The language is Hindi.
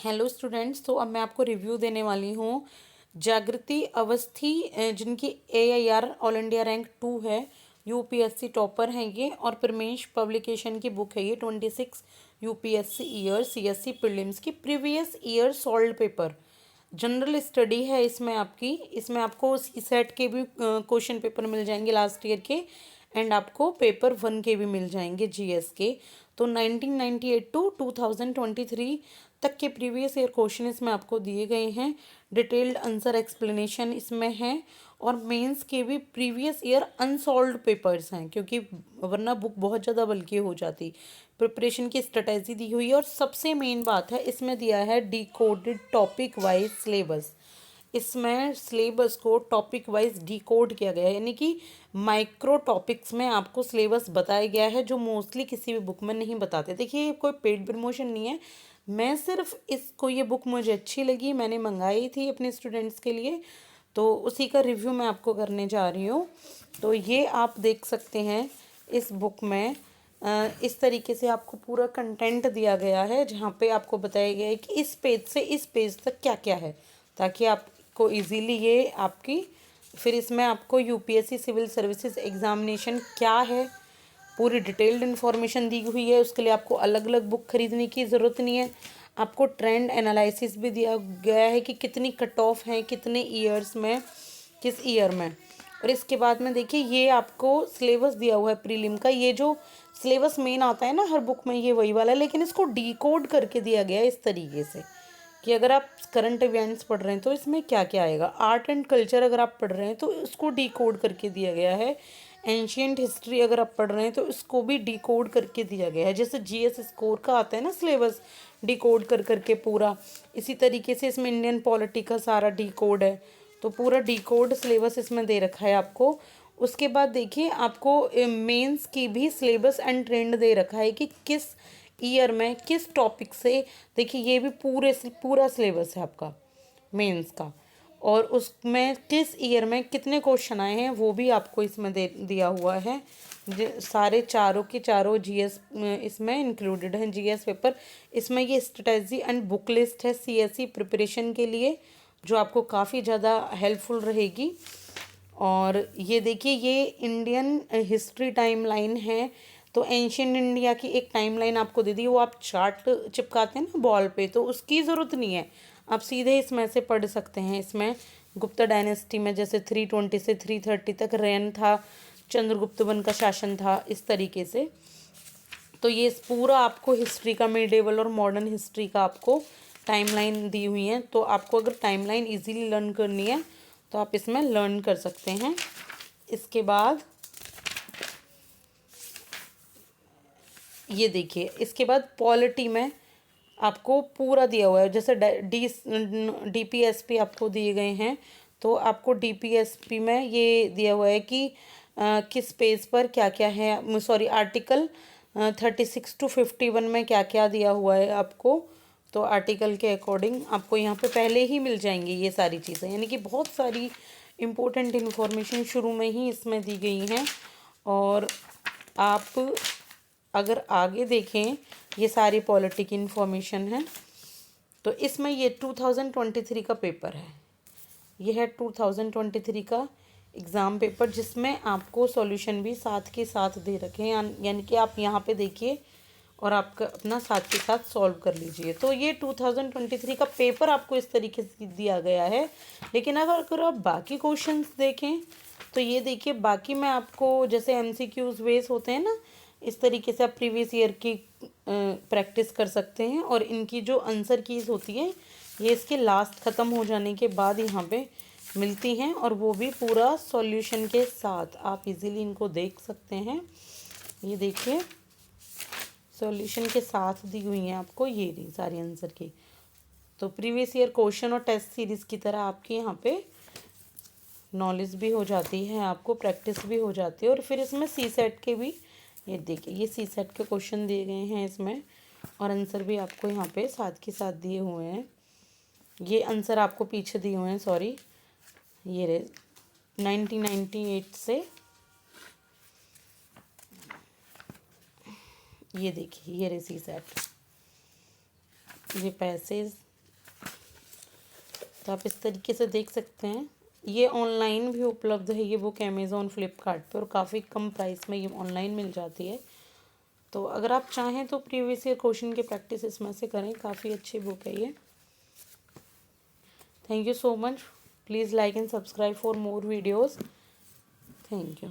हेलो स्टूडेंट्स, तो अब मैं आपको रिव्यू देने वाली हूँ जागृति अवस्थी, जिनकी AIR ऑल इंडिया रैंक 2 है। यूपीएससी टॉपर हैं ये, और प्रमेश पब्लिकेशन की बुक है ये। 26 यूपीएससी ईयर सीएससी प्रीलिम्स की previous year solve paper general study है इसमें आपकी। इसमें आपको सेट के भी क्वेश्चन पेपर मिल जाएंगे लास्ट ईयर के, एंड आपको पेपर 1 के भी मिल जाएंगे जीएस के। तो 1998 टू 2023 तक के प्रीवियस ईयर क्वेश्चन इसमें आपको दिए गए हैं। डिटेल्ड आंसर एक्सप्लेनेशन इसमें है, और मेंस के भी प्रीवियस ईयर अनसॉल्व्ड पेपर्स हैं, क्योंकि वरना बुक बहुत ज़्यादा बल्कि हो जाती। प्रिपरेशन की स्ट्रेटेजी दी हुई है, और सबसे मेन बात है इसमें दिया है डिकोडेड टॉपिक वाइज सिलेबस। इसमें सिलेबस को टॉपिक वाइज डिकोड किया गया है, यानी कि माइक्रो टॉपिक्स में आपको सिलेबस बताया गया है, जो मोस्टली किसी भी बुक में नहीं बताते। देखिए, ये कोई पेड प्रमोशन नहीं है, मैं सिर्फ इसको, ये बुक मुझे अच्छी लगी, मैंने मंगाई थी अपने स्टूडेंट्स के लिए, तो उसी का रिव्यू मैं आपको करने जा रही हूँ। तो ये आप देख सकते हैं इस बुक में इस तरीके से आपको पूरा कंटेंट दिया गया है, जहाँ पे आपको बताया गया है कि इस पेज से इस पेज तक क्या क्या है, ताकि आपको इजीली ये आपकी, फिर इसमें आपको यूपीएससी सिविल सर्विसेज एग्जामिनेशन क्या है पूरी डिटेल्ड इन्फॉर्मेशन दी हुई है। उसके लिए आपको अलग अलग बुक खरीदने की ज़रूरत नहीं है। आपको ट्रेंड एनालिसिस भी दिया गया है कि कितनी कट ऑफ हैं, कितने ईयर्स में, किस ईयर में। और इसके बाद में देखिए, ये आपको सिलेबस दिया हुआ है प्रीलिम का। ये जो सिलेबस मेन आता है ना हर बुक में, ये वही वाला है, लेकिन इसको डिकोड करके दिया गया है इस तरीके से कि अगर आप करंट इवेंट्स पढ़ रहे हैं तो इसमें क्या क्या आएगा। आर्ट एंड कल्चर अगर आप पढ़ रहे हैं तो उसको डिकोड करके दिया गया है। एंशियंट हिस्ट्री अगर आप पढ़ रहे हैं तो इसको भी डिकोड करके दिया गया है। जैसे जीएस स्कोर का आता है ना सिलेबस, डिकोड कर करके पूरा, इसी तरीके से इसमें इंडियन पॉलिटी का सारा डिकोड है। तो पूरा डिकोड सिलेबस इसमें दे रखा है आपको। उसके बाद देखिए, आपको मेंस की भी सिलेबस एंड ट्रेंड दे रखा है कि किस ईयर में किस टॉपिक से। देखिए, ये भी पूरा सिलेबस है आपका मेंस का, और उसमें किस ईयर में कितने क्वेश्चन आए हैं वो भी आपको इसमें दे दिया हुआ है। सारे चारों के चारों जीएस इसमें इंक्लूडेड हैं, जीएस पेपर। इसमें ये स्ट्रेटजी एंड बुक लिस्ट है सीएससी प्रिपरेशन के लिए, जो आपको काफ़ी ज़्यादा हेल्पफुल रहेगी। और ये देखिए, ये इंडियन हिस्ट्री टाइमलाइन है। तो एंशियंट इंडिया की एक टाइमलाइन आपको दे दी, वो आप चार्ट चिपकाते हैं ना बॉल पे, तो उसकी ज़रूरत नहीं है, आप सीधे इसमें से पढ़ सकते हैं। इसमें गुप्ता डायनेस्टी में जैसे 320 से 330 तक रेन था, चंद्रगुप्त वन का शासन था, इस तरीके से। तो ये पूरा आपको हिस्ट्री का, मिडेवल और मॉडर्न हिस्ट्री का आपको टाइमलाइन दी हुई है। तो आपको अगर टाइमलाइन इजीली लर्न करनी है तो आप इसमें लर्न कर सकते हैं। इसके बाद ये देखिए, इसके बाद पॉलिटी में आपको पूरा दिया हुआ है। जैसे डीपीएसपी आपको दिए गए हैं, तो आपको डीपीएसपी में ये दिया हुआ है कि किस पेज पर क्या क्या है। सॉरी, आर्टिकल 36 टू 51 में क्या क्या दिया हुआ है आपको। तो आर्टिकल के अकॉर्डिंग आपको यहाँ पे पहले ही मिल जाएंगी ये सारी चीज़ें, यानी कि बहुत सारी इम्पोर्टेंट इन्फॉर्मेशन शुरू में ही इसमें दी गई हैं। और आप अगर आगे देखें, ये सारी पॉलिटी की इन्फॉर्मेशन है। तो इसमें ये 2023 का पेपर है, ये है 2023 का एग्ज़ाम पेपर, जिसमें आपको सॉल्यूशन भी साथ के साथ दे रखे हैं, यानी कि आप यहाँ पे देखिए और आपका अपना साथ के साथ सॉल्व कर लीजिए। तो ये 2023 का पेपर आपको इस तरीके से दिया गया है। लेकिन अगर आप बाकी क्वेश्चंस देखें तो ये देखिए, बाकी में आपको जैसे एमसीक्यूज़ बेस होते हैं ना, इस तरीके से आप प्रीवियस ईयर की प्रैक्टिस कर सकते हैं। और इनकी जो आंसर कीज़ होती है, ये इसके लास्ट ख़त्म हो जाने के बाद यहाँ पे मिलती हैं, और वो भी पूरा सॉल्यूशन के साथ आप इजीली इनको देख सकते हैं। ये देखिए, सॉल्यूशन के साथ दी हुई हैं आपको ये रही सारी आंसर की। तो प्रीवियस ईयर क्वेश्चन और टेस्ट सीरीज़ की तरह आपकी यहाँ पे नॉलेज भी हो जाती है, आपको प्रैक्टिस भी हो जाती है। और फिर इसमें सी सेट के भी, ये देखिए, ये सी सेट के क्वेश्चन दिए गए हैं इसमें, और आंसर भी आपको यहाँ पे साथ के साथ दिए हुए हैं। ये आंसर आपको पीछे दिए हुए हैं, सॉरी, ये रहे 1998 से, ये देखिए, ये रहे सी सेट, ये पैसेज तो आप इस तरीके से देख सकते हैं। ये ऑनलाइन भी उपलब्ध है ये बुक अमेज़ॉन फ्लिपकार्ट पे, और काफ़ी कम प्राइस में ये ऑनलाइन मिल जाती है। तो अगर आप चाहें तो प्रीवियस ईयर क्वेश्चन की प्रैक्टिस इसमें से करें, काफ़ी अच्छी बुक है ये। Thank you so much. Please like and subscribe for more videos. Thank you.